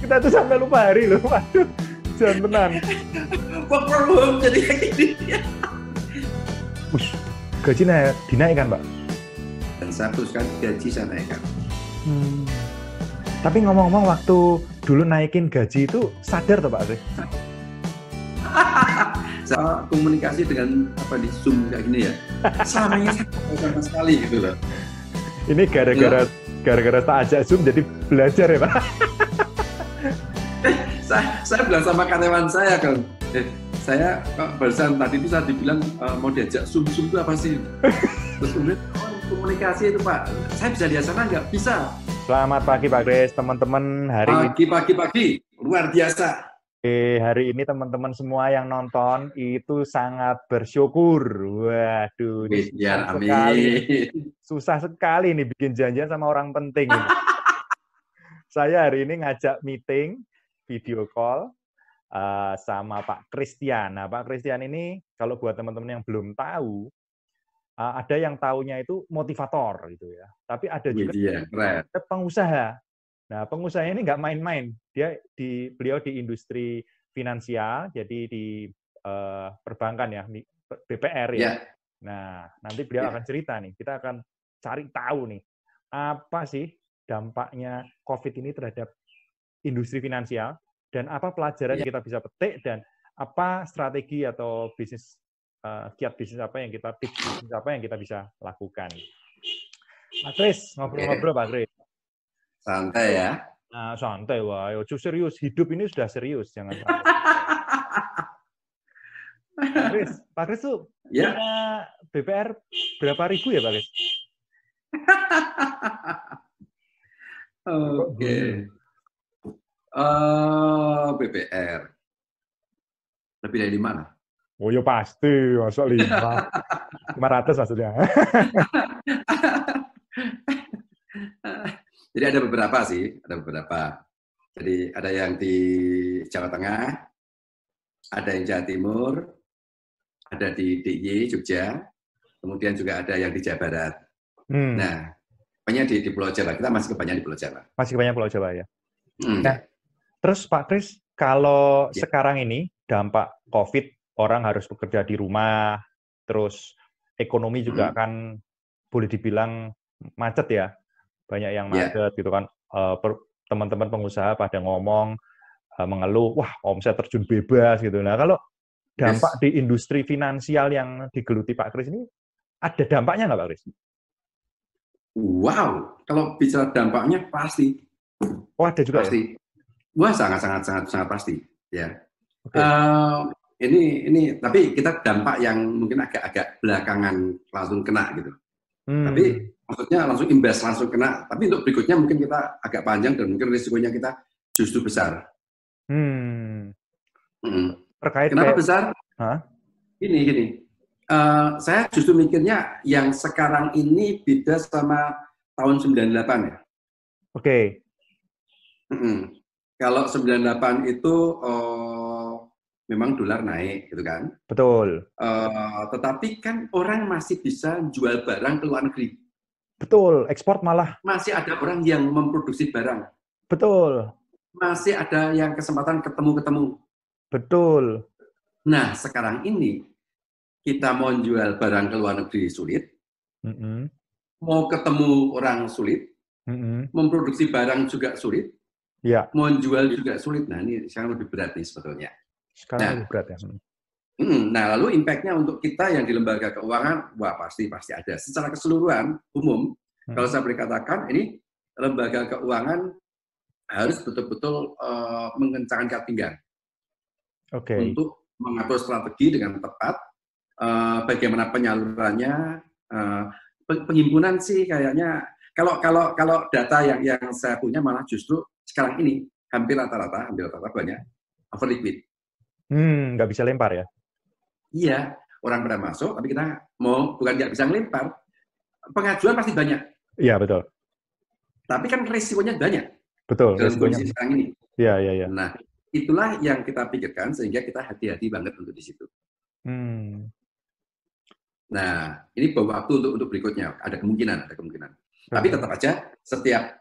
Kita tuh sampai lupa hari loh. Waduh, jangan tenan. Work from home jadi kayak gini. Gajinya dinaikkan, Pak? Dan saya teruskan gaji saya naikkan. Tapi ngomong-ngomong waktu dulu naikin gaji itu sadar tuh Pak Kris? Saya komunikasi dengan di Zoom kayak gini ya. Selamanya sama sekali gitu loh. Ini gara-gara tak ajak Zoom jadi belajar ya Pak? Saya bilang sama karyawan saya kan, saya barusan tadi itu saya dibilang mau diajak Zoom itu apa sih? Terus kemudian komunikasi itu Pak, saya bisa lihat sana nggak? Bisa. Selamat pagi Pak Kris, teman-teman pagi, luar biasa. Hari ini teman-teman semua yang nonton itu sangat bersyukur. Waduh, Biar amin. Susah sekali nih bikin janjian sama orang penting ini. Saya hari ini ngajak meeting video call sama Pak Christian. Nah, Pak Christian ini kalau buat teman-teman yang belum tahu, ada yang taunya itu motivator gitu ya. Tapi ada juga pengusaha. Nah, pengusaha ini nggak main-main. Beliau di industri finansial, jadi di perbankan ya, BPR ya. Nah, nanti beliau akan cerita nih. Kita akan cari tahu nih apa sih dampaknya COVID ini terhadap industri finansial dan apa pelajaran yang kita bisa petik dan apa strategi atau kiat bisnis apa yang kita bisa lakukan. Pak Kris, ngobrol-ngobrol Pak Kris. Santai ya. Nah, santai wah, serius. Hidup ini sudah serius, jangan santai. Pak Kris tuh punya BPR berapa ribu ya Pak Kris? Oke. BPR. Lebih dari 5. Oh ya pasti, masuk 500 maksudnya. Jadi ada beberapa sih, Jadi ada yang di Jawa Tengah, ada yang Jawa Timur, ada di DIY Jogja, kemudian juga ada yang di Jawa Barat. Nah, banyak di Pulau Jawa. Kita masih kebanyakan di Pulau Jawa. Masih kebanyakan Pulau Jawa ya. Nah, terus Pak Kris, kalau sekarang ini dampak COVID, orang harus bekerja di rumah, terus ekonomi juga kan boleh dibilang macet ya, banyak yang macet gitu kan. Teman-teman pengusaha pada ngomong, mengeluh, wah omset terjun bebas gitu. Nah kalau dampak di industri finansial yang digeluti Pak Kris ini, ada dampaknya nggak Pak Kris? Wow, kalau bicara dampaknya pasti. Oh ada juga pasti. Ya? Wah sangat pasti ya. Ini tapi kita dampak yang mungkin agak belakangan langsung kena gitu. Tapi maksudnya langsung imbas, langsung kena. Tapi untuk berikutnya mungkin kita agak panjang dan mungkin risikonya kita justru besar. Kenapa besar? Gini. Saya justru mikirnya yang sekarang ini beda sama tahun 98 ya. Oke. Kalau 98 itu memang dolar naik gitu kan. Betul. Tetapi kan orang masih bisa jual barang ke luar negeri. Betul, ekspor malah. Masih ada orang yang memproduksi barang. Betul. Masih ada yang kesempatan ketemu-ketemu. Betul. Nah, sekarang ini kita mau jual barang ke luar negeri sulit. Mau ketemu orang sulit. Memproduksi barang juga sulit. Ya. Mau jual juga sulit. Nah, ini sekarang lebih berat nih sebetulnya. Sekarang lebih berat ya. Nah, lalu impact-nya untuk kita yang di lembaga keuangan, wah pasti ada. Secara keseluruhan, umum, kalau saya boleh katakan, ini lembaga keuangan harus betul-betul mengencangkan ikat pinggang. Untuk mengatur strategi dengan tepat, bagaimana penyalurannya, penghimpunan sih kayaknya, kalau data yang saya punya malah justru sekarang ini, hampir rata-rata banyak, over liquid. Nggak bisa lempar ya? Iya, orang pada masuk, tapi kita bukan nggak bisa ngelempar, pengajuan pasti banyak. Iya, betul. Tapi kan risikonya banyak. Betul, dalam kondisi sekarang ini. Iya. Nah, itulah yang kita pikirkan sehingga kita hati-hati banget untuk di situ. Nah, ini waktu untuk berikutnya, ada kemungkinan. Tapi tetap aja setiap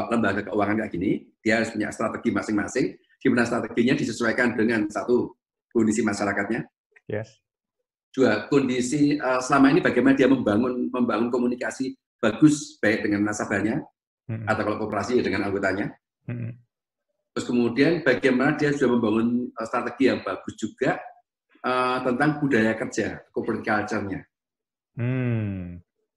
lembaga keuangan kayak gini, dia harus punya strategi masing-masing, di mana strateginya disesuaikan dengan satu kondisi masyarakatnya, Yes. dua kondisi selama ini bagaimana dia membangun komunikasi bagus baik dengan nasabahnya atau kalau koperasi dengan anggotanya. Terus kemudian bagaimana dia sudah membangun strategi yang bagus juga tentang budaya kerja, corporate culture-nya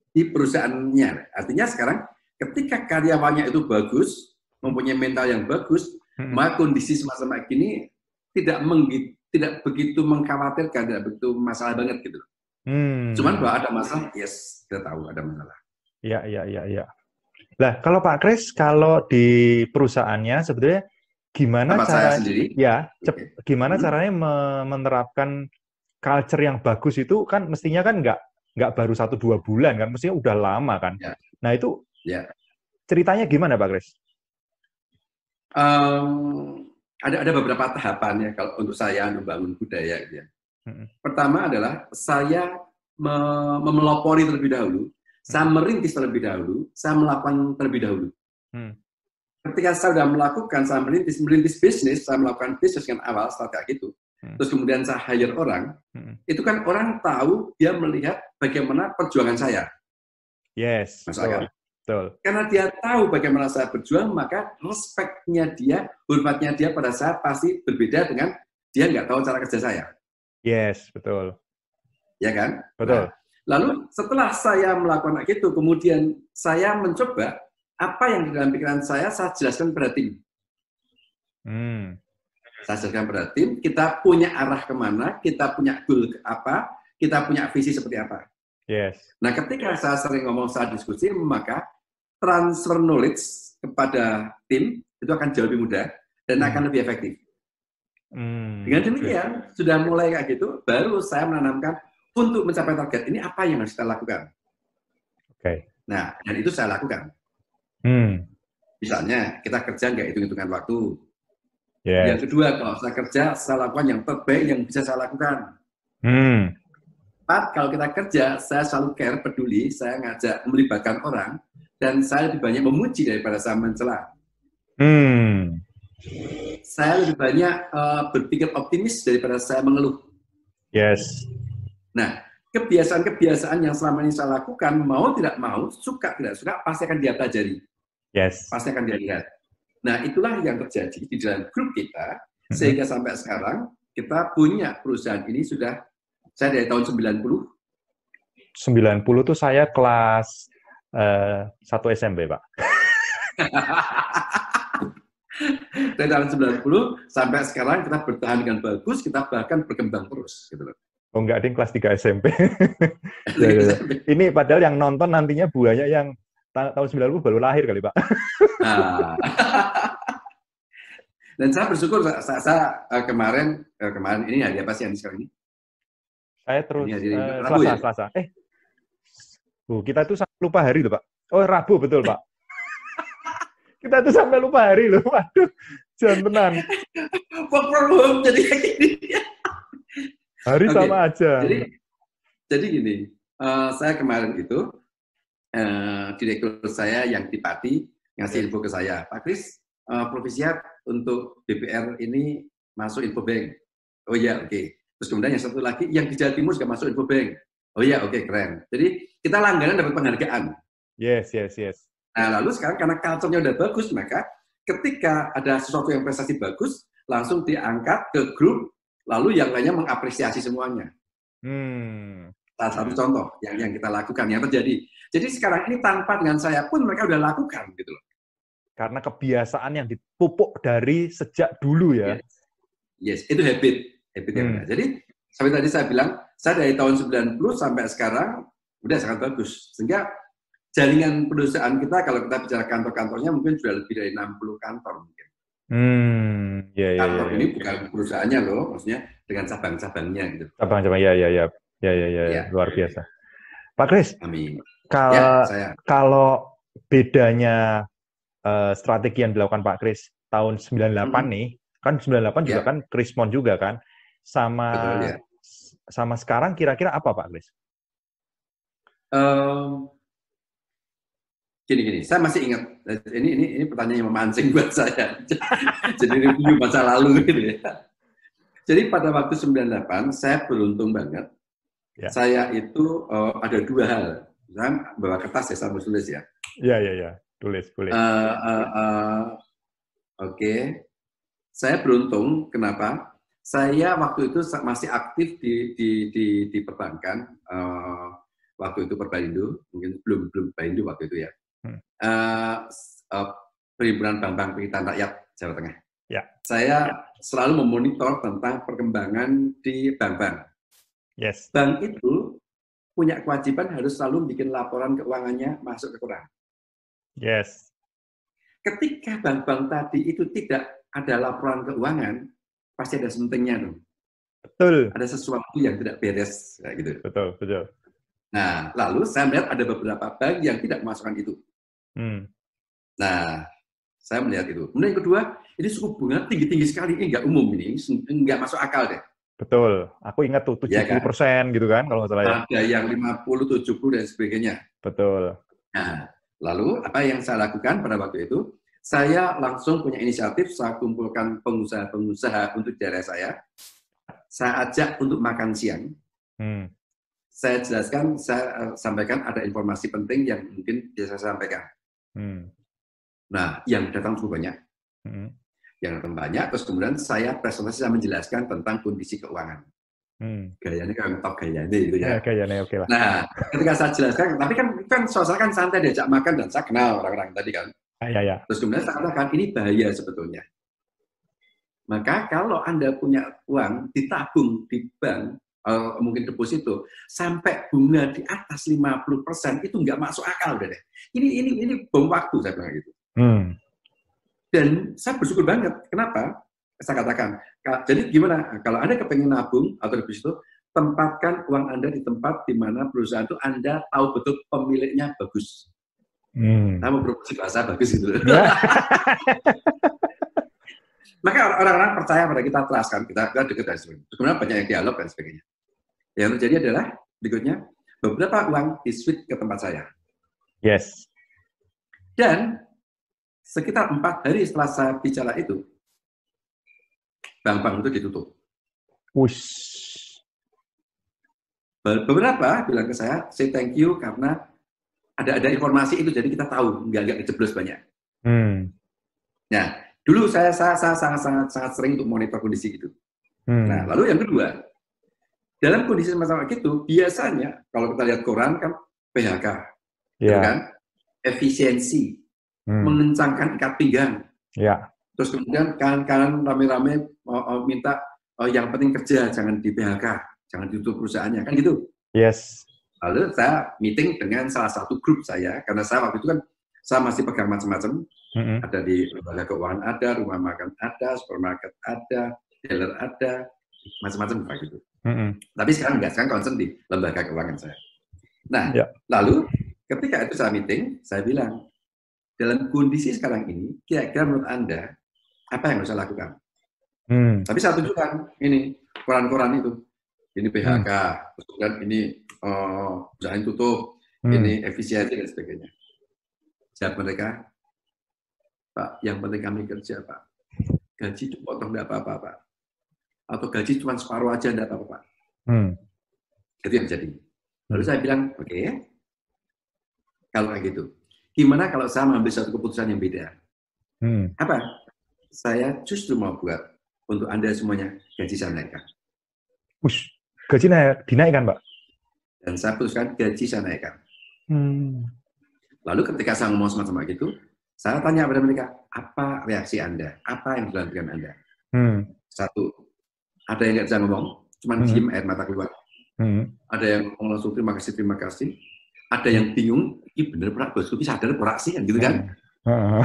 di perusahaannya. Artinya sekarang ketika karyawannya itu bagus, mempunyai mental yang bagus, maka kondisi semacam ini tidak begitu mengkhawatirkan, tidak begitu masalah banget gitu. Cuman bahwa ada masalah, yes, kita tahu ada masalah. Iya. Nah, kalau Pak Kris, kalau di perusahaannya sebetulnya gimana gimana caranya menerapkan culture yang bagus itu kan mestinya kan nggak baru 1-2 bulan kan, mestinya udah lama kan. Ya. Nah itu ceritanya gimana Pak Kris? Ada beberapa tahapan ya kalau untuk saya membangun budaya gitu ya. Pertama adalah saya memelopori terlebih dahulu, saya merintis terlebih dahulu, saya melakukan terlebih dahulu. Ketika saya sudah melakukan, saya merintis bisnis, saya melakukan bisnis dengan awal setelah kayak gitu. Terus kemudian saya hire orang, itu kan orang tahu, dia melihat bagaimana perjuangan saya. Yes, betul. Karena dia tahu bagaimana saya berjuang, maka respect-nya dia, hormatnya dia pada saya pasti berbeda dengan dia nggak tahu cara kerja saya. Yes, betul. Ya kan? Betul. Nah, lalu setelah saya melakukan itu, kemudian saya mencoba apa yang di dalam pikiran saya jelaskan pada tim. Saya jelaskan pada tim, kita punya arah kemana, kita punya goal apa, kita punya visi seperti apa. Yes. Nah, ketika saya sering ngomong saat diskusi, maka transfer knowledge kepada tim itu akan jauh lebih mudah dan akan lebih efektif. Dengan demikian, sudah mulai kayak gitu, baru saya menanamkan untuk mencapai target ini apa yang harus kita lakukan. Nah, dan itu saya lakukan. Misalnya, kita kerja nggak hitung-hitungan waktu. Yang kedua, kalau saya kerja, saya lakukan yang terbaik yang bisa saya lakukan. Kalau kita kerja, saya selalu care, peduli, saya ngajak melibatkan orang, dan saya lebih banyak memuji daripada saya mencela. Saya lebih banyak berpikir optimis daripada saya mengeluh. Yes. Nah, kebiasaan-kebiasaan yang selama ini saya lakukan, mau tidak mau, suka tidak suka, pasti akan dia pelajari. Yes. Pasti akan dia lihat. Nah, itulah yang terjadi di dalam grup kita, sehingga sampai sekarang kita punya perusahaan ini sudah, saya dari tahun 90. 90 tuh saya kelas 1 SMP, Pak. Dari tahun 90 sampai sekarang kita bertahan dengan bagus, kita bahkan berkembang terus. Gitu loh. Oh enggak, ding, kelas 3 SMP. Ya. Ini padahal yang nonton nantinya banyak yang tahun 90 baru lahir kali, Pak. Nah. Dan saya bersyukur, saya kemarin ini hari apa sih yang sekarang ini? Saya terus Rabu, Selasa. Kita tuh sampai lupa hari loh, Pak. Oh, Rabu, betul, Pak. Kita tuh sampai lupa hari loh. Waduh, jangan tenan. Work from home jadi kayak gini. Hari sama aja. Jadi gini, saya kemarin itu, direktur saya yang di Pati ngasih info ke saya, Pak Kris, provisiat untuk DPR ini masuk Infobank. Oh iya, oke. Terus kemudian yang satu lagi, yang di Jawa Timur juga masuk Infobank. Oh iya, oke, keren. Jadi kita langganan dapat penghargaan. Yes. Nah, lalu sekarang karena culture-nya udah bagus, maka ketika ada sesuatu yang prestasi bagus, langsung diangkat ke grup, lalu yang lainnya mengapresiasi semuanya. Salah satu contoh yang kita lakukan, yang terjadi. Jadi sekarang ini tanpa dengan saya pun mereka udah lakukan gitu loh. Karena kebiasaan yang dipupuk dari sejak dulu ya. Yes, itu habit yang benar. Jadi seperti tadi saya bilang, saya dari tahun 90 sampai sekarang udah sangat bagus. Sehingga jaringan perusahaan kita, kalau kita bicara kantor-kantornya mungkin sudah lebih dari 60 kantor mungkin. Kantor ini bukan perusahaannya loh, maksudnya dengan cabang-cabangnya gitu. Cabang-cabang, ya, luar biasa. Pak Kris, amin. Kalau bedanya strategi yang dilakukan Pak Kris tahun 98 nih, kan 98 juga kan Krismon juga kan, sama sekarang kira-kira apa Pak Kris? Gini, saya masih ingat. Ini pertanyaan yang memancing buat saya. Jadi review masa lalu gitu ya. Jadi pada waktu 98 saya beruntung banget. Ya. Saya itu ada dua hal. Saya bawa kertas ya, saya harus tulis ya. Iya. Tulis, boleh. Oke. Saya beruntung, kenapa? Saya waktu itu masih aktif di perbankan. Waktu itu Perbaindo, mungkin belum Perbaindo waktu itu ya. Perhimpunan Bank-Bank Penghasilan Rakyat Jawa Tengah. Ya. Saya selalu memonitor tentang perkembangan di bank-bank. Yes. Bank itu punya kewajiban harus selalu bikin laporan keuangannya masuk ke koran. Yes. Ketika bank-bank tadi itu tidak ada laporan keuangan, pasti ada something-nya dong. Betul. Ada sesuatu yang tidak beres, kayak gitu. Betul. Nah, lalu saya melihat ada beberapa bank yang tidak memasukkan itu. Nah, saya melihat itu. Kemudian yang kedua, ini suku bunga tinggi-tinggi sekali, ini nggak umum ini, nggak masuk akal deh. Betul. Aku ingat tuh 70% ya kan? Gitu kan, kalau nggak salah ya. Ada yang 50, 70 dan sebagainya. Betul. Nah, lalu apa yang saya lakukan pada waktu itu? Saya langsung punya inisiatif, saya kumpulkan pengusaha-pengusaha untuk daerah saya ajak untuk makan siang. Saya jelaskan, saya sampaikan ada informasi penting yang mungkin bisa saya sampaikan. Nah, yang datang cukup banyak. Yang datang banyak, terus kemudian saya presentasi, saya menjelaskan tentang kondisi keuangan. Gayanya kan top gayanya itu ya. Gayanya oke lah. Nah, ketika saya jelaskan, tapi kan suasana kan santai, diajak makan dan saya kenal orang-orang tadi kan. Ya. Terus kemudian saya katakan ini bahaya sebetulnya. Maka kalau Anda punya uang ditabung di bank, mungkin deposito, sampai bunga di atas 50% itu nggak masuk akal udah deh. Ini bom waktu saya bilang gitu. Dan saya bersyukur banget. Kenapa? Saya katakan, jadi gimana? Kalau Anda kepengen nabung atau deposito, tempatkan uang Anda di tempat di mana perusahaan itu Anda tahu betul pemiliknya bagus. Saya mau beroperasi bahasa bagus gitu. Maka orang-orang percaya pada kita, trust kan, kita dekat dan sebagainya. Sebenarnya banyak yang dialog dan sebagainya. Yang terjadi adalah berikutnya, beberapa uang di-switch ke tempat saya. Yes. Dan sekitar 4 hari setelah saya bicara itu, bank-bank itu ditutup. Beberapa bilang ke saya, say thank you karena ada informasi itu, jadi kita tahu, nggak kejeblos banyak. Nah, dulu saya sangat sering untuk monitor kondisi itu. Nah, lalu yang kedua, dalam kondisi semacam itu, biasanya kalau kita lihat koran kan PHK, gitu kan, efisiensi, mengencangkan ikat pinggang, terus kemudian kanan rame-rame minta yang penting kerja, jangan di PHK, jangan ditutup perusahaannya, kan gitu. Yes. Lalu saya meeting dengan salah satu grup saya, karena saya waktu itu kan saya masih pegang macam-macam, ada di lembaga keuangan ada, rumah makan ada, supermarket ada, dealer ada, macam-macam kayak gitu. Tapi sekarang enggak, sekarang concern di lembaga keuangan saya. Nah, lalu ketika itu saya meeting, saya bilang, dalam kondisi sekarang ini, kira-kira menurut Anda, apa yang harus saya lakukan? Tapi saya tunjukkan, ini, koran-koran itu. Ini PHK, kemudian ini jangan tutup, ini efisiensi dan sebagainya. Jawab mereka, Pak, yang penting kami kerja, Pak. Gaji dipotong enggak apa-apa, Pak. Atau gaji cuma separuh aja enggak apa-apa, Pak. Itu yang jadi. Lalu saya bilang, oke, kalau kayak gitu, gimana kalau saya mengambil satu keputusan yang beda? Apa? Saya justru mau buat untuk Anda semuanya gaji saya naikkan. Gaji dinaikkan, Pak? Dan saya putuskan gaji saya naikkan. Lalu ketika saya ngomong semacam itu, saya tanya pada mereka, apa reaksi Anda? Apa yang dilakukan Anda? Satu, ada yang nggak bisa ngomong, cuma diem air mata keluar. Ada yang ngomong langsung terima kasih. Ada yang bingung, ini bener Pak bosku sadar Pak sih, kan gitu kan?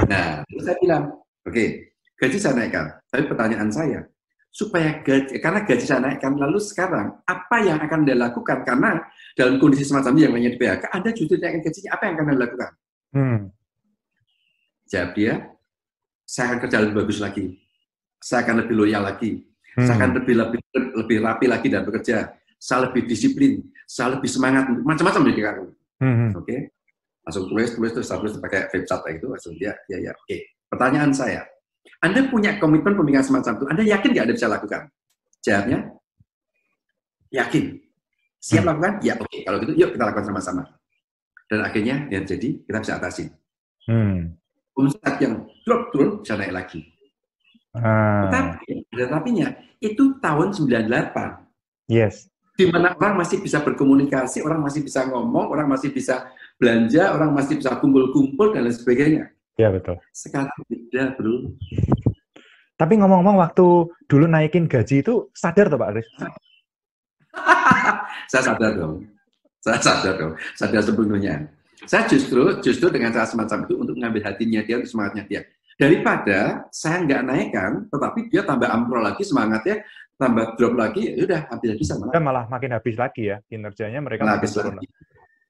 Nah, terus saya bilang, oke, gaji saya naikkan. Tapi pertanyaan saya, supaya karena gaji saya naikkan, lalu sekarang apa yang akan Anda lakukan? Karena dalam kondisi semacam ini yang namanya di PHK, Anda justru naikkan gajinya, apa yang akan Anda lakukan? Jawab dia, saya akan kerja lebih bagus lagi, saya akan lebih loyal lagi, saya akan lebih rapi lagi dan bekerja, saya lebih disiplin, saya lebih semangat, macam-macam dia katakan. Oke. Langsung tulis terus pakai web chat itu, langsung dia, ya, oke. Pertanyaan saya, Anda punya komitmen pemikiran semacam itu, Anda yakin nggak Anda bisa lakukan? Jawabnya, yakin. Siap lakukan? Ya, oke. Kalau gitu, yuk kita lakukan sama-sama. Dan akhirnya, yang jadi, kita bisa atasi. Omset yang drop turun, bisa naik lagi. Tetapi, ada tapinya, itu tahun 98. Yes. Di mana orang masih bisa berkomunikasi, orang masih bisa ngomong, orang masih bisa belanja, orang masih bisa kumpul-kumpul, dan lain sebagainya. Ya, betul. Sekarang beda, bro. Tapi ngomong-ngomong, waktu dulu naikin gaji itu, sadar toh Pak Kris? Saya sadar dong. Sadar sepenuhnya. Saya justru dengan cara semacam itu untuk mengambil hatinya dia, untuk semangatnya dia. Daripada saya nggak naikkan, tetapi dia tambah amprol lagi semangatnya, tambah drop lagi, ya udah habis sama. Malah makin habis lagi ya kinerjanya mereka makin turun.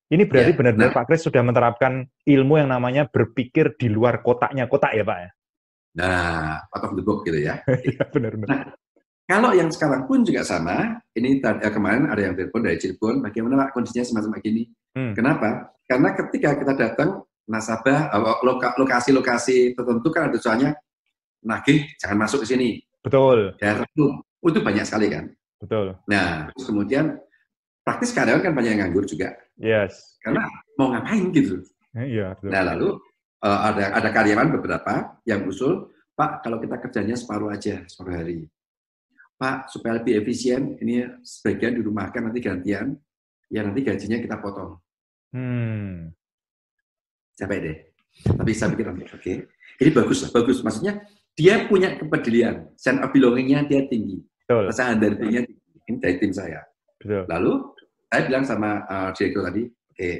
Ini berarti benar-benar Pak Kris sudah menerapkan ilmu yang namanya berpikir di luar kotaknya kotak ya Pak ya? Nah, out of the box gitu ya. Benar-benar. Nah, kalau yang sekarang pun juga sama, ini kemarin ada yang telepon dari Cirebon, bagaimana Pak kondisinya semacam begini. Kenapa? Karena ketika kita datang, nasabah, lokasi-lokasi tertentu kan ada soalnya, nagih, jangan masuk ke sini. Betul. Daerah itu banyak sekali kan. Betul. Nah, terus kemudian, praktis karyawan kan banyak yang nganggur juga. Yes. Karena mau ngapain gitu. Iya. Betul. Nah, lalu ada karyawan beberapa yang usul, Pak, kalau kita kerjanya separuh hari. Pak, supaya lebih efisien, ini sebagian dirumahkan, nanti gantian, ya nanti gajinya kita potong. Capek deh. Tapi saya pikir, oke. Ini bagus. Maksudnya, dia punya kepedulian. Sense of belonging-nya dia tinggi. Rasa handardingnya tinggi. Ini dari tim saya. Betul. Lalu, saya bilang sama direktur tadi, oke,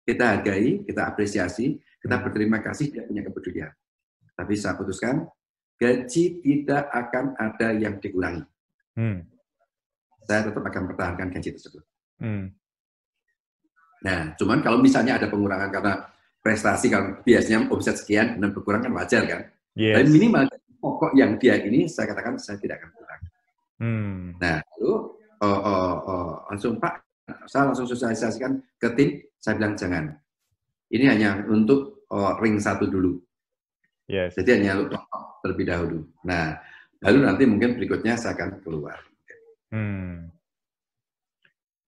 kita hargai, kita apresiasi, kita berterima kasih dia punya kepedulian. Tapi saya putuskan, gaji tidak akan ada yang dikurangi. Saya tetap akan mempertahankan gaji tersebut. Nah, cuman kalau misalnya ada pengurangan karena prestasi, kalau biasanya omset sekian dan berkurang kan wajar kan. Yes. Tapi minimal pokok yang dia ini saya katakan saya tidak akan kurang. Nah, lalu langsung Pak, saya langsung sosialisasikan ke tim, saya bilang jangan. Ini hanya untuk ring 1 dulu. Yes. Jadi hanya untuk terlebih dahulu. Nah, lalu nanti mungkin berikutnya saya akan keluar.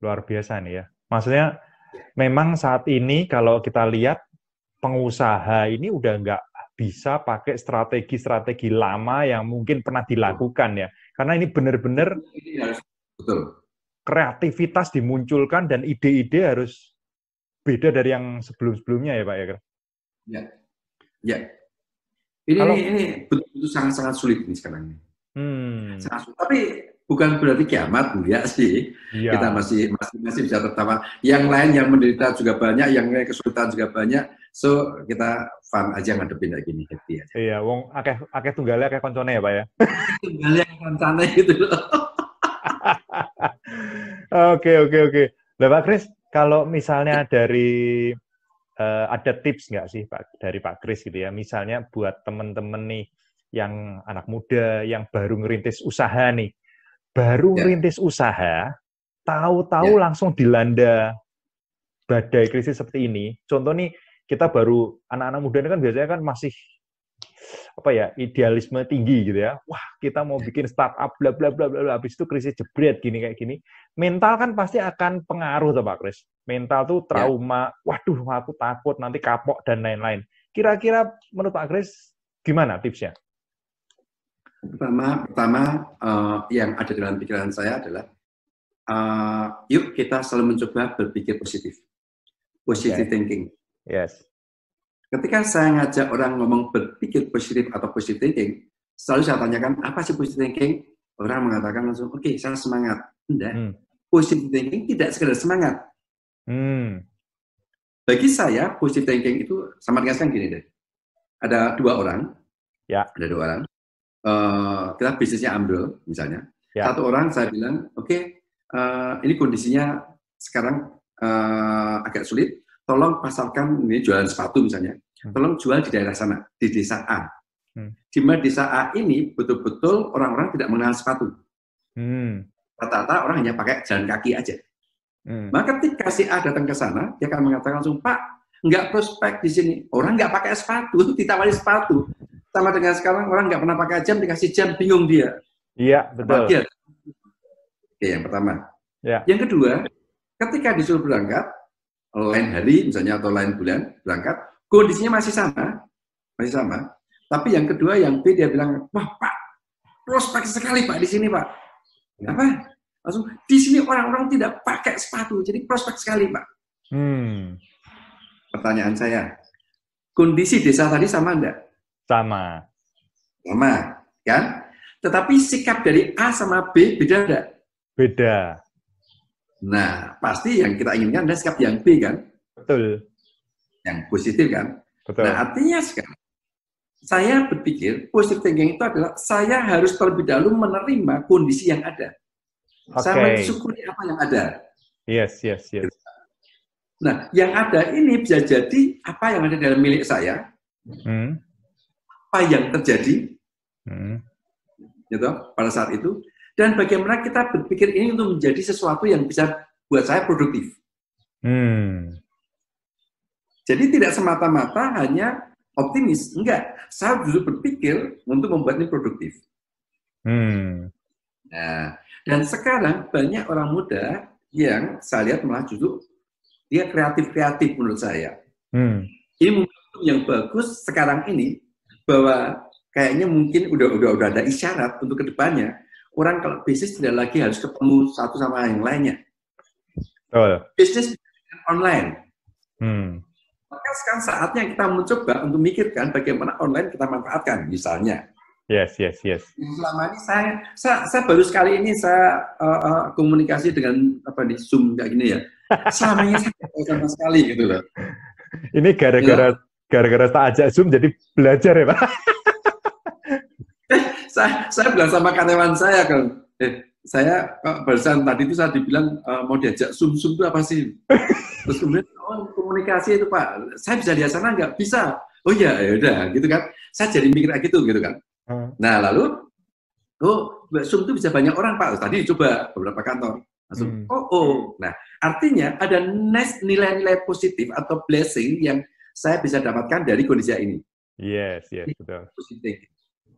Luar biasa nih ya. Maksudnya memang saat ini kalau kita lihat pengusaha ini udah nggak bisa pakai strategi-strategi lama yang mungkin pernah dilakukan ya. Karena ini benar-benar kreativitas dimunculkan dan ide-ide harus beda dari yang sebelum-sebelumnya ya Pak ya. Ya. Ini betul-betul sangat-sangat sulit ini sekarang. Sangat sulit. Tapi bukan berarti kiamat, enggak sih. Ya. Kita masih bisa tertawa. Yang lain yang menderita juga banyak, yang kesulitan juga banyak. So kita fun aja ngadepin kayak gini, happy aja. Iya, wong akeh tunggale akeh koncone ya, Pak ya. Tunggale akeh koncone gitu loh. Oke. Lah Pak Kris, kalau misalnya dari ada tips nggak sih Pak dari Pak Kris gitu ya, misalnya buat temen-temen nih yang anak muda yang baru ngerintis usaha nih, ngerintis usaha, tahu-tahu langsung dilanda badai krisis seperti ini. Contoh nih, kita baru anak-anak muda ini kan biasanya kan masih idealisme tinggi gitu ya. Wah, kita mau bikin startup bla bla bla bla, habis itu krisis jebret gini kayak gini. Mental kan pasti akan pengaruh tuh Pak Kris. Mental tuh trauma, waduh aku takut nanti kapok dan lain-lain. Kira-kira menurut Pak Kris gimana tipsnya? Pertama yang ada dalam pikiran saya adalah yuk kita selalu mencoba berpikir positif. Positive thinking. Yes. Ketika saya ngajak orang ngomong berpikir positif atau positive thinking, selalu saya tanyakan, apa sih positive thinking? Orang mengatakan langsung, oke, saya semangat. Enggak. Positive thinking tidak sekedar semangat. Bagi saya, positive thinking itu sama dengan sekarang gini deh. Ada 2 orang. Ya. Ada 2 orang. Kita bisnisnya ambil, misalnya. Ya. 1 orang saya bilang, oke, ini kondisinya sekarang agak sulit. Tolong pasarkan, ini jualan sepatu misalnya, tolong jual di daerah sana, di desa A. Di mana desa A ini betul-betul orang-orang tidak mengenal sepatu. Rata-rata orang hanya pakai jalan kaki aja. Maka ketika si A datang ke sana, dia akan mengatakan langsung, Pak, nggak prospek di sini. Orang nggak pakai sepatu, ditawari sepatu. Sama dengan sekarang orang nggak pernah pakai jam, dikasih jam, bingung dia. Iya, betul. Apalagi ya. Oke, yang pertama. Ya. Yang kedua, ketika disuruh berangkat, lain hari misalnya atau lain bulan berangkat, kondisinya masih sama. Tapi yang kedua, yang B dia bilang, wah Pak, prospek sekali Pak di sini Pak. Kenapa? Langsung di sini orang-orang tidak pakai sepatu, jadi prospek sekali Pak. Pertanyaan saya, kondisi desa tadi sama enggak? Sama, kan? Tetapi sikap dari A sama B beda enggak? beda. Nah, pasti yang kita inginkan adalah sikap yang B kan? Betul. Yang positif kan? Betul. Nah, artinya sekarang saya berpikir positive thinking itu adalah saya harus terlebih dahulu menerima kondisi yang ada. Saya mensyukuri apa yang ada. Yes. Nah, yang ada ini bisa jadi apa yang ada dalam milik saya, apa yang terjadi, gitu, pada saat itu, dan bagaimana kita berpikir ini untuk menjadi sesuatu yang bisa buat saya produktif. Jadi tidak semata-mata hanya optimis, enggak. Saya justru berpikir untuk membuat ini produktif. Nah, dan sekarang banyak orang muda yang saya lihat malah justru dia kreatif menurut saya. Ini momentum yang bagus sekarang ini bahwa kayaknya mungkin udah ada isyarat untuk kedepannya orang kalau bisnis tidak lagi harus ketemu satu sama yang lainnya. Bisnis online. Maka sekarang saatnya kita mencoba untuk memikirkan bagaimana online kita manfaatkan, misalnya. Yes. Selama ini saya baru sekali ini saya komunikasi dengan Zoom kayak gini ya. Selama ini saya tidak tahu sama sekali gitu loh. Ini gara-gara tak ajak Zoom jadi belajar ya Pak? Saya bilang sama karyawan saya kan, saya barusan tadi itu saya dibilang mau diajak Zoom itu apa sih? Terus kemudian komunikasi itu Pak, saya bisa di sana nggak? Bisa. Oh ya udah gitu kan. Saya jadi mikir gitu kan. Nah lalu, Zoom itu bisa banyak orang Pak. Tadi coba beberapa kantor. Langsung, Nah artinya ada nilai-nilai positif atau blessing yang saya bisa dapatkan dari kondisi ini. Yes, betul. Positif.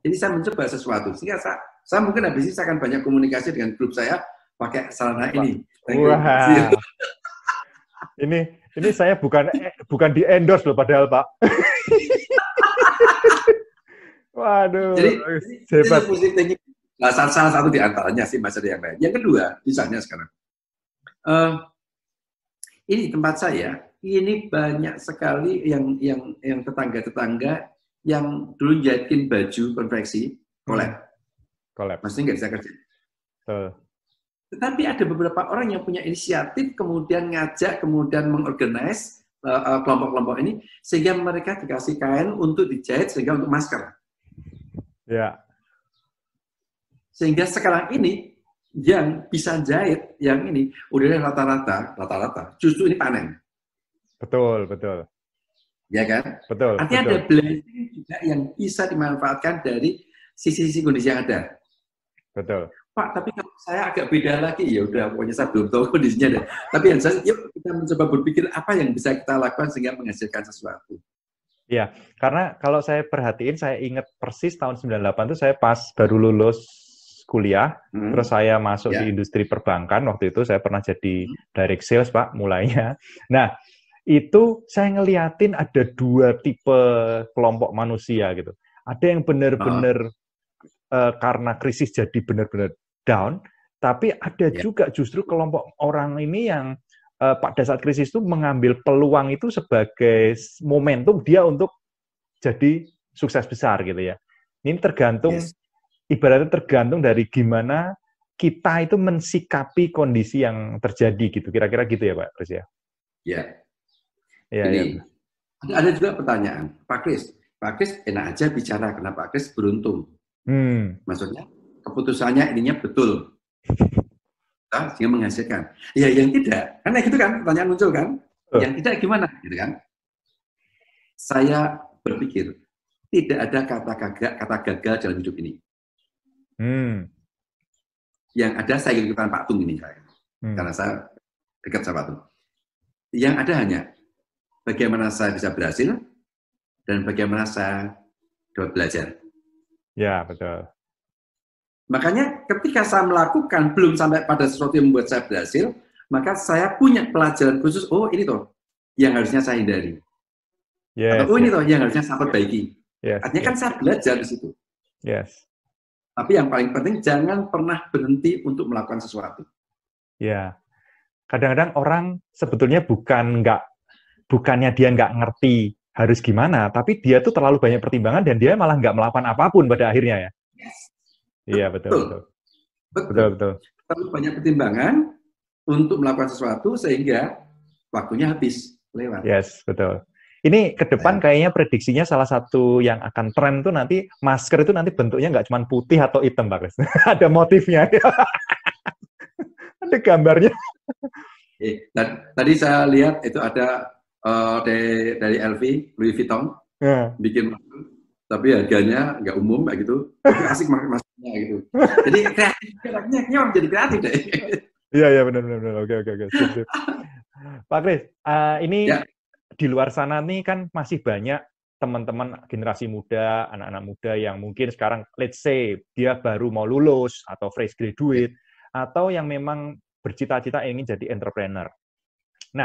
Jadi saya mencoba sesuatu. Sehingga saya mungkin habis ini saya akan banyak komunikasi dengan grup saya pakai sarana ini. Wah. Ini saya bukan di endorse loh padahal Pak. Waduh. Jadi hebat. Nah, salah satu di antaranya sih masih ada yang lain. Yang kedua, misalnya sekarang, ini tempat saya, ini banyak sekali yang tetangga-tetangga yang dulu jahitin baju konveksi, collab. Maksudnya nggak bisa kerja. Tetapi ada beberapa orang yang punya inisiatif, kemudian ngajak, kemudian mengorganize kelompok-kelompok ini, sehingga mereka dikasih kain untuk dijahit, sehingga untuk masker. Ya. Sehingga sekarang ini, yang bisa jahit, yang ini, udah rata-rata, justru ini panen. Betul. Ya kan? Betul. Artinya ada blessing juga yang bisa dimanfaatkan dari sisi-sisi kondisi yang ada. Betul. Pak, tapi kalau saya agak beda lagi, ya udah, pokoknya saya belum tahu kondisinya deh. Tapi yang jelas, yuk kita mencoba berpikir apa yang bisa kita lakukan sehingga menghasilkan sesuatu. Iya, karena kalau saya perhatiin, saya ingat persis tahun 98 itu saya pas baru lulus kuliah, terus saya masuk di industri perbankan. Waktu itu saya pernah jadi direct sales, Pak, mulainya. Nah, itu saya ngeliatin ada dua tipe kelompok manusia gitu. Ada yang benar-benar karena krisis jadi benar-benar down, tapi ada juga justru kelompok orang ini yang pada saat krisis itu mengambil peluang itu sebagai momentum dia untuk jadi sukses besar gitu ya. Ini tergantung, ibaratnya tergantung dari gimana kita itu mensikapi kondisi yang terjadi gitu. Kira-kira gitu ya Pak Kris ya? Ya. Ini ada juga pertanyaan, Pak Kris enak aja bicara karena Pak Kris beruntung. Maksudnya keputusannya ininya betul. Sehingga menghasilkan. Ya yang tidak, karena gitu kan pertanyaan muncul kan. Yang tidak gimana gitu kan. Saya berpikir tidak ada kata gagal dalam hidup ini. Yang ada saya ikutan Pak Tung ini saya. Karena saya dekat sama Pak Tung. Yang ada hanya bagaimana saya bisa berhasil dan bagaimana saya dapat belajar. Ya, betul. Makanya ketika saya melakukan belum sampai pada sesuatu yang membuat saya berhasil, maka saya punya pelajaran khusus, oh ini toh yang harusnya saya hindari. Yes, atau oh ini yes. toh yang harusnya saya perbaiki. Yes, Artinya kan yes. saya belajar di situ. Yes. Tapi yang paling penting jangan pernah berhenti untuk melakukan sesuatu. Ya. Kadang-kadang orang sebetulnya bukannya dia nggak ngerti harus gimana, tapi dia tuh terlalu banyak pertimbangan dan dia malah nggak melakukan apapun pada akhirnya ya. Yes. Iya, betul. Betul. Terlalu banyak pertimbangan untuk melakukan sesuatu sehingga waktunya habis, lewat. Yes, betul. Ini ke depan kayaknya prediksinya salah satu yang akan tren tuh nanti masker itu nanti bentuknya nggak cuma putih atau hitam, Pak Kris. Ada motifnya. Ada gambarnya. Tadi saya lihat itu ada dari LV, Louis Vuitton, bikin masker, tapi harganya nggak umum kayak gitu. Tapi asik maskernya gitu. Jadi kreatifnya orang jadi kreatif deh. Iya, benar. Oke. Sip. Pak Kris, ini ya. Di luar sana nih kan masih banyak teman-teman generasi muda, anak-anak muda yang mungkin sekarang, let's say, dia baru mau lulus atau fresh graduate, atau yang memang bercita-cita ingin jadi entrepreneur. Nah,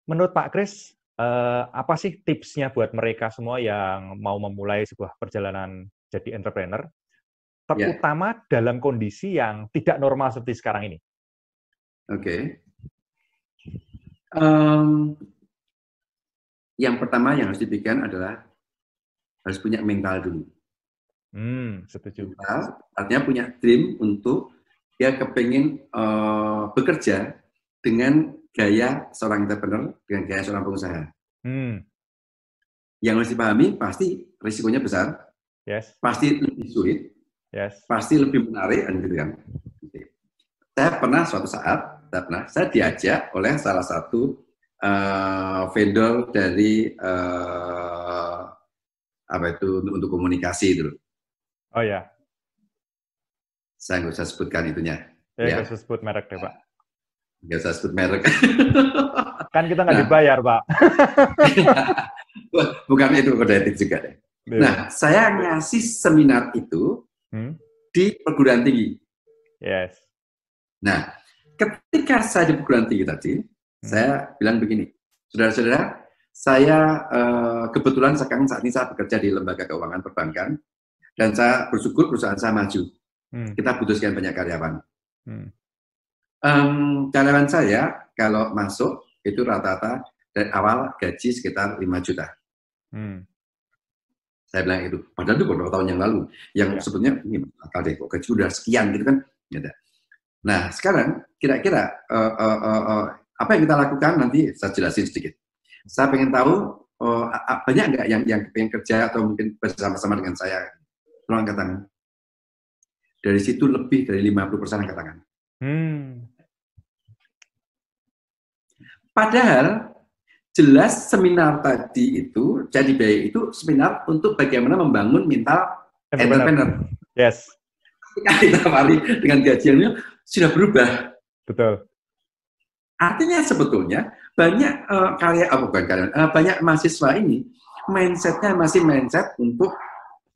menurut Pak Kris, apa sih tipsnya buat mereka semua yang mau memulai sebuah perjalanan jadi entrepreneur, terutama dalam kondisi yang tidak normal seperti sekarang ini? Oke. Yang pertama yang harus dipikirkan adalah harus punya mental dulu. Setuju. Mental, artinya punya dream untuk dia kepingin bekerja dengan gaya seorang entrepreneur, dengan gaya seorang pengusaha. Yang harus dipahami pasti risikonya besar, pasti lebih sulit, pasti lebih menarik, gitu kan. Saya pernah suatu saat, saya diajak oleh salah satu vendor dari apa itu untuk komunikasi dulu. Oh ya. Saya nggak usah sebutkan itunya. Nggak usah sebut merek deh, Pak. Nggak usah sebut merek. Kan kita nggak dibayar, Pak. Bukan itu kode etik juga deh. Nah, saya ngasih seminar itu di perguruan tinggi. Yes. Nah, ketika saya di perguruan tinggi tadi, saya bilang begini, saudara-saudara, saya kebetulan sekarang saat ini saya bekerja di lembaga keuangan perbankan, dan saya bersyukur perusahaan saya maju. Kita butuh sekian banyak karyawan. Karyawan saya kalau masuk itu rata-rata dari awal gaji sekitar 5 juta. Saya bilang itu, padahal itu beberapa tahun yang lalu, yang sebetulnya ini akal deh, kok gaji udah sekian gitu kan? Nah sekarang kira-kira apa yang kita lakukan nanti saya jelasin sedikit. Saya pengen tahu banyak nggak yang pengen kerja atau mungkin bersama-sama dengan saya. Tolong angkat tangan. Dari situ lebih dari 50% angkat tangan. Padahal jelas seminar tadi itu jadi baik itu seminar untuk bagaimana membangun mental entrepreneur. Yes. Ketika ditawari dengan gajiannya sudah berubah. Betul. Artinya sebetulnya banyak banyak mahasiswa ini mindsetnya masih mindset untuk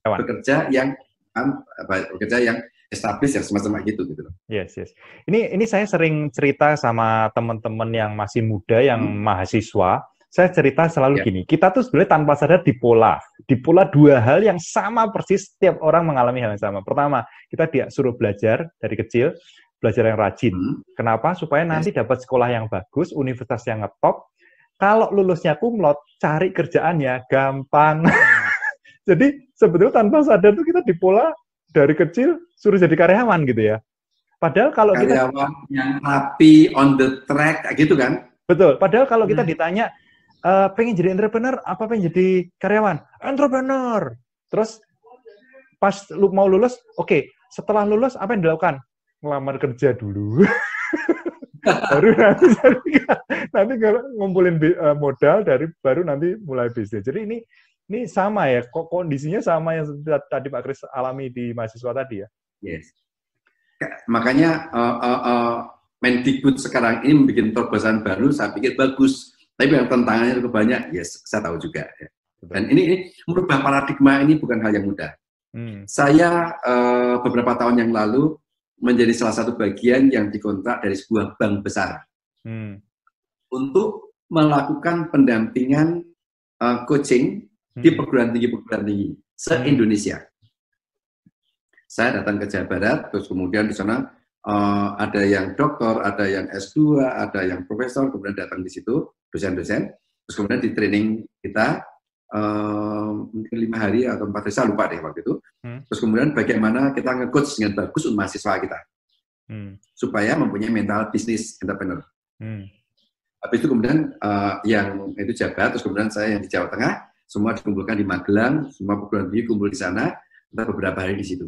bekerja yang established yang semacam gitu. Yes. Ini saya sering cerita sama teman-teman yang masih muda, yang mahasiswa. Saya cerita selalu gini, kita tuh sebenarnya tanpa sadar dipola dua hal yang sama persis, setiap orang mengalami hal yang sama. Pertama, kita disuruh belajar dari kecil, belajar yang rajin. Kenapa? Supaya nanti dapat sekolah yang bagus, universitas yang ngetop. Kalau lulusnya kumlot, cari kerjaannya gampang. Jadi sebetulnya tanpa sadar tuh kita dipola dari kecil suruh jadi karyawan gitu ya. Padahal kalau karyawan yang rapi, on the track, gitu kan? Betul. Padahal kalau kita ditanya pengen jadi entrepreneur, apa pengen jadi karyawan? Entrepreneur. Terus pas mau lulus, oke. Setelah lulus apa yang dilakukan? Ngelamar kerja dulu. Baru nanti ngumpulin modal baru nanti mulai bisnis. Jadi ini sama ya, kok kondisinya sama yang tadi Pak Kris alami di mahasiswa tadi ya. Yes. Makanya Mendikbud sekarang ini membuat terobosan baru, saya pikir bagus. Tapi yang tantangannya cukup banyak, yes, saya tahu juga. Ya. Dan ini merubah paradigma ini bukan hal yang mudah. Saya beberapa tahun yang lalu menjadi salah satu bagian yang dikontrak dari sebuah bank besar untuk melakukan pendampingan coaching di perguruan tinggi se-Indonesia. Saya datang ke Jawa Barat, terus kemudian di sana ada yang doktor, ada yang S2, ada yang profesor, kemudian datang di situ, dosen-dosen, terus kemudian di training kita, mungkin 5 hari atau 4 hari, saya lupa deh waktu itu, terus kemudian bagaimana kita nge-coach dengan bagus untuk mahasiswa kita, supaya mempunyai mental bisnis entrepreneur. Habis itu kemudian yang itu jabat, terus kemudian saya yang di Jawa Tengah, semua dikumpulkan di Magelang, semua perguruan tinggi kumpul di sana, kita beberapa hari di situ.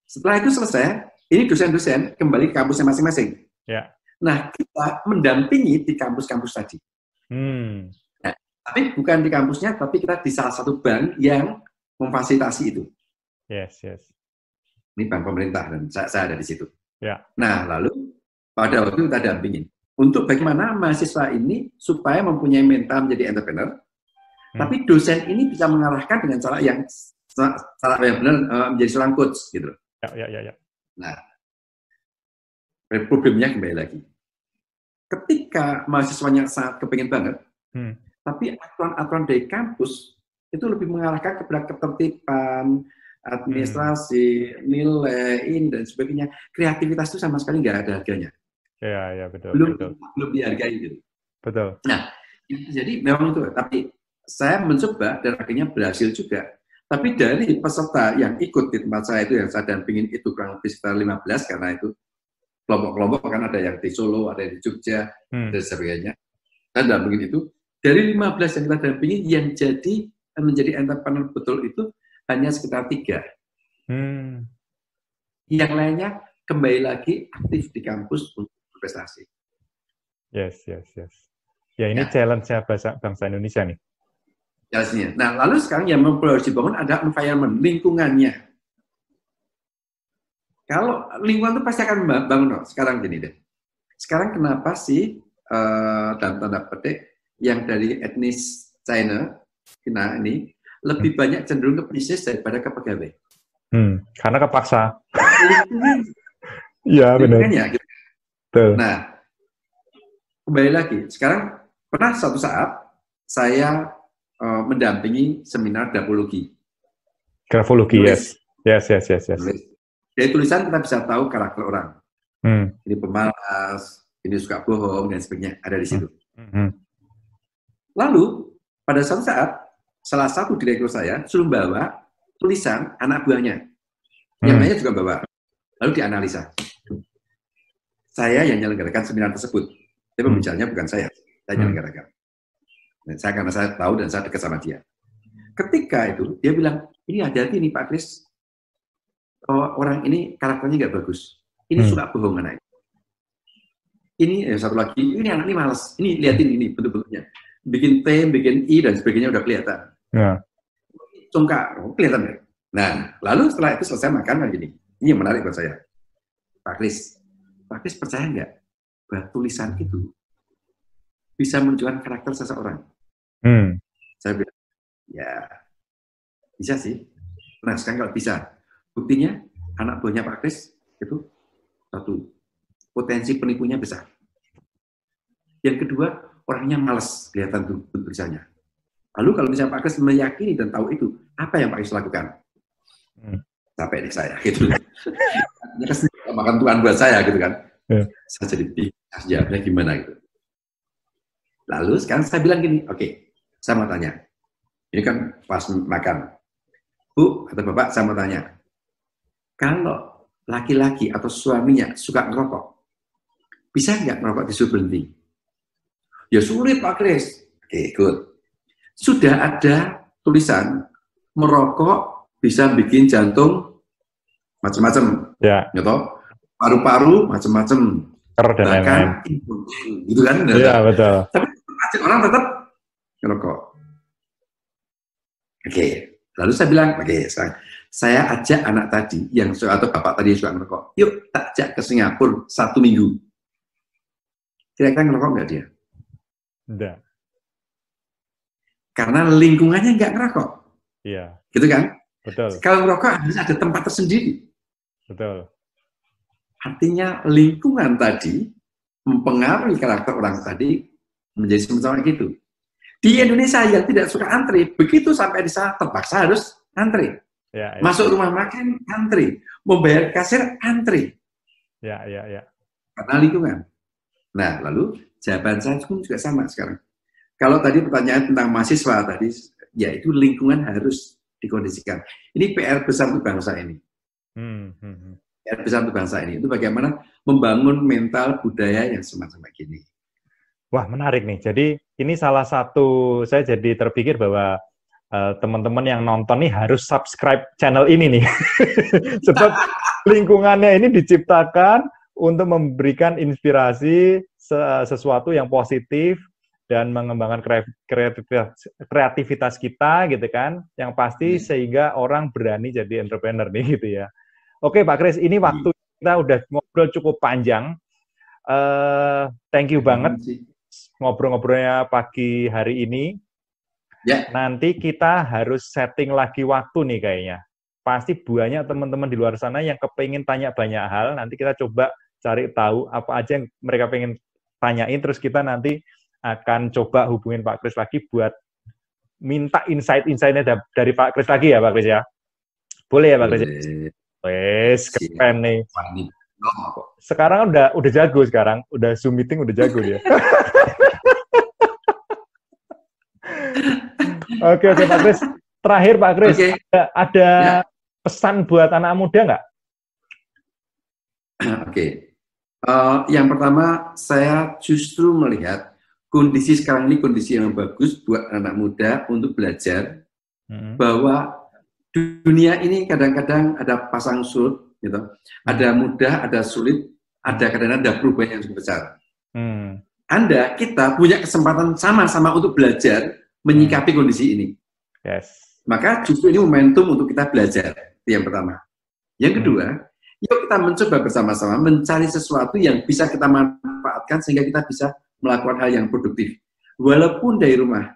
Setelah itu selesai, ini dosen-dosen kembali ke kampusnya masing-masing. Ya. Nah, kita mendampingi di kampus-kampus tadi. Nah, tapi bukan di kampusnya, tapi kita di salah satu bank yang memfasilitasi itu. Yes. Ini bank pemerintah, dan saya ada di situ. Ya. Nah, lalu pada waktu itu kita dampingin. Untuk bagaimana mahasiswa ini supaya mempunyai mental menjadi entrepreneur, tapi dosen ini bisa mengarahkan dengan cara yang benar menjadi seorang coach, gitu. Ya. Nah, problemnya kembali lagi. Ketika mahasiswanya sangat kepengen banget, tapi aturan-aturan dari kampus itu lebih mengarahkan kepada ketertiban, administrasi, nilai, ini dan sebagainya. Kreativitas itu sama sekali nggak ada harganya. Ya, betul. Belum dihargai gitu. Betul. Nah, jadi memang itu. Tapi saya mencoba dan akhirnya berhasil juga. Tapi dari peserta yang ikut di tempat saya itu, yang saya dampingin itu kurang lebih sekitar 15, karena itu kelompok-kelompok, kan ada yang di Solo, ada yang di Jogja, dan sebagainya. Saya dampingin itu, dari 15 yang kita dampingin, yang menjadi entrepreneur betul itu hanya sekitar 3. Yang lainnya kembali lagi aktif di kampus untuk berprestasi. Yes. Ya, ini challenge-nya bangsa Indonesia nih. Jelasnya. Nah, lalu sekarang yang harus dibangun ada environment, lingkungannya. Kalau lingkungan itu pasti akan bangun. Sekarang gini deh. Sekarang kenapa sih dalam tanda petik yang dari etnis China ini lebih banyak cenderung ke bisnis daripada ke pegawai? Karena kepaksa. Iya, benar. Gitu. Nah, kembali lagi. Sekarang pernah suatu saat saya mendampingi seminar grafologi. Grafologi, yes. Dari tulisan kita bisa tahu karakter orang. Ini pemalas, ini suka bohong, dan sebagainya. Ada di situ. Lalu, pada suatu saat, salah satu direktur saya suruh bawa tulisan anak buahnya. Yang lainnya juga bawa. Lalu dianalisa. Saya yang menyelenggarakan seminar tersebut. Tapi pembicaranya bukan saya menyelenggarakan. Karena saya tahu dan saya dekat sama dia. Ketika itu, dia bilang, ini hati-hati nih Pak Kris, orang ini karakternya nggak bagus. Ini suka bohong anak. Ini satu lagi, ini anak ini malas. Ini liatin ini bentuk-bentuknya. Bikin T, bikin I, dan sebagainya udah kelihatan. Congkak, kelihatan ya. Nah, lalu setelah itu selesai makan, gini. Ini yang menarik buat saya. Pak Kris percaya nggak bahwa tulisan itu bisa menunjukkan karakter seseorang? Saya bilang, ya bisa sih. Nah, sekarang kalau bisa, buktinya anak buahnya Pak Kris itu satu, potensi penipunya besar. Yang kedua, orangnya malas kelihatan tulisannya. Lalu kalau misalnya Pak Kris meyakini dan tahu itu, apa yang Pak Kris lakukan? Sampai di saya, gitu. Makan Tuhan buat saya, gitu kan. Saya jadi bingung, jawabnya gimana, gitu. Lalu sekarang saya bilang gini, oke. Saya mau tanya, ini kan pas makan. Bu, atau Bapak, saya mau tanya. Kalau laki-laki atau suaminya suka ngerokok, bisa nggak ngerokok disuruh berhenti? Ya sulit Pak Kris. Oke, good. Sudah ada tulisan, merokok bisa bikin jantung macam-macam. Ya. Gitu? Paru-paru macam-macam. Dan lain-lain. Gitu kan? Iya, betul. Tapi orang tetap ngerokok. Oke, lalu saya bilang, oke, sekarang saya ajak anak tadi atau bapak tadi yang suka ngerokok, yuk tak ajak ke Singapura 1 minggu. Kira-kira ngerokok nggak dia? Enggak. Karena lingkungannya nggak ngerokok. Iya. Gitu kan? Betul. Kalau ngerokok harus ada tempat tersendiri. Betul. Artinya lingkungan tadi mempengaruhi karakter orang tadi menjadi semacam gitu. Di Indonesia yang tidak suka antri, begitu sampai di sana terpaksa harus antri. Ya, ya. Masuk rumah makan antri, membayar kasir antri. Ya. Karena lingkungan. Nah, lalu jawaban saya pun juga sama sekarang. Kalau tadi pertanyaan tentang mahasiswa tadi, yaitu lingkungan harus dikondisikan. Ini PR besar untuk bangsa ini. PR besar untuk bangsa ini. Itu bagaimana membangun mental budaya yang semacam begini. Wah, menarik nih. Jadi ini salah satu, saya jadi terpikir bahwa teman-teman yang nonton nih harus subscribe channel ini nih. Sebab lingkungannya ini diciptakan untuk memberikan inspirasi sesuatu yang positif dan mengembangkan kreativitas kita gitu kan, yang pasti sehingga orang berani jadi entrepreneur nih gitu ya. Oke Pak Kris, ini waktu kita udah ngobrol cukup panjang. Thank you banget ngobrol-ngobrolnya pagi hari ini. Ya. Nanti kita harus setting lagi waktu nih kayaknya. Pasti banyak teman-teman di luar sana yang kepengin tanya banyak hal. Nanti kita coba cari tahu apa aja yang mereka pengen tanyain, terus kita nanti akan coba hubungin Pak Kris lagi buat minta insight-insightnya dari Pak Kris lagi ya Pak Kris ya. Boleh ya Pak Kris? Wes, keren nih. Sekarang udah jago sekarang, udah Zoom meeting udah jago dia. Oke Pak Kris. Terakhir Pak Kris, ada pesan buat anak muda nggak? Oke. Yang pertama, saya justru melihat kondisi sekarang ini kondisi yang bagus buat anak muda untuk belajar bahwa dunia ini kadang-kadang ada pasang surut, gitu. Ada mudah, ada sulit, ada kadang-kadang ada perubahan yang cukup besar. Kita punya kesempatan sama-sama untuk belajar menyikapi kondisi ini. Yes. Maka justru ini momentum untuk kita belajar. Itu yang pertama. Yang kedua, yuk kita mencoba bersama-sama mencari sesuatu yang bisa kita manfaatkan sehingga kita bisa melakukan hal yang produktif, walaupun dari rumah.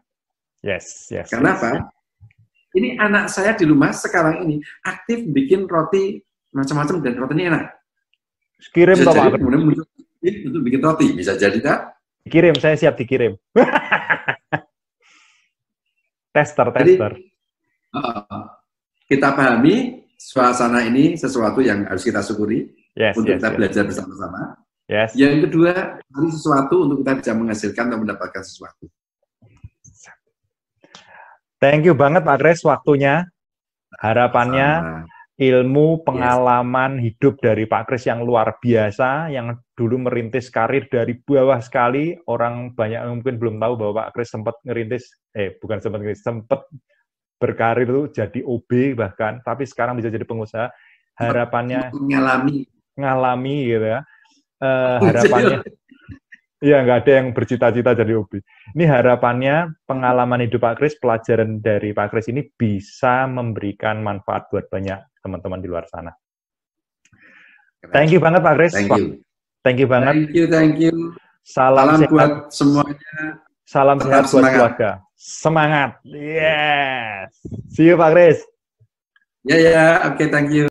Yes. Karena apa? Ini anak saya di rumah sekarang ini aktif bikin roti macam-macam dan roti ini enak. Kirim bisa Pak. Kemudian muncul untuk bikin roti, bisa jadi tak? Kirim, saya siap dikirim. Tester. Jadi, kita pahami suasana ini sesuatu yang harus kita syukuri untuk kita belajar bersama-sama. Yes. Yang kedua, cari sesuatu untuk kita bisa menghasilkan atau mendapatkan sesuatu. Thank you banget Pak Kris waktunya. Harapannya ilmu, pengalaman hidup dari Pak Kris yang luar biasa, yang dulu merintis karir dari bawah sekali. Orang banyak yang mungkin belum tahu bahwa Pak Kris sempat sempat berkarir itu jadi OB bahkan, tapi sekarang bisa jadi pengusaha. Harapannya ngalami gitu ya. Harapannya ya nggak ada yang bercita-cita jadi OB. Ini harapannya pengalaman hidup Pak Kris, pelajaran dari Pak Kris ini bisa memberikan manfaat buat banyak teman-teman di luar sana. Thank you banget Pak Kris. Thank you banget. Thank you. Salam sehat buat semuanya. Salam sehat buat keluarga. Semangat. Yes. See you Pak Kris. Ya, oke, thank you.